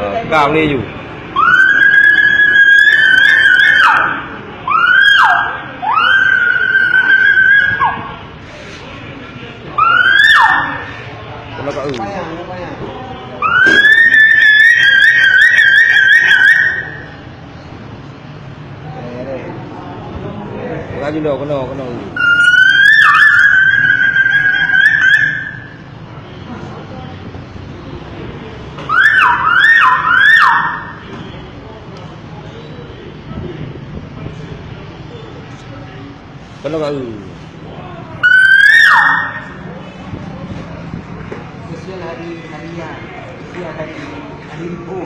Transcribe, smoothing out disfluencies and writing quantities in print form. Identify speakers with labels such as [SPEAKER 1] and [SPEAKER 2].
[SPEAKER 1] Kau boleh ju. Kalau kau Laju dah kena. Kena kau.
[SPEAKER 2] Kesian hari libur.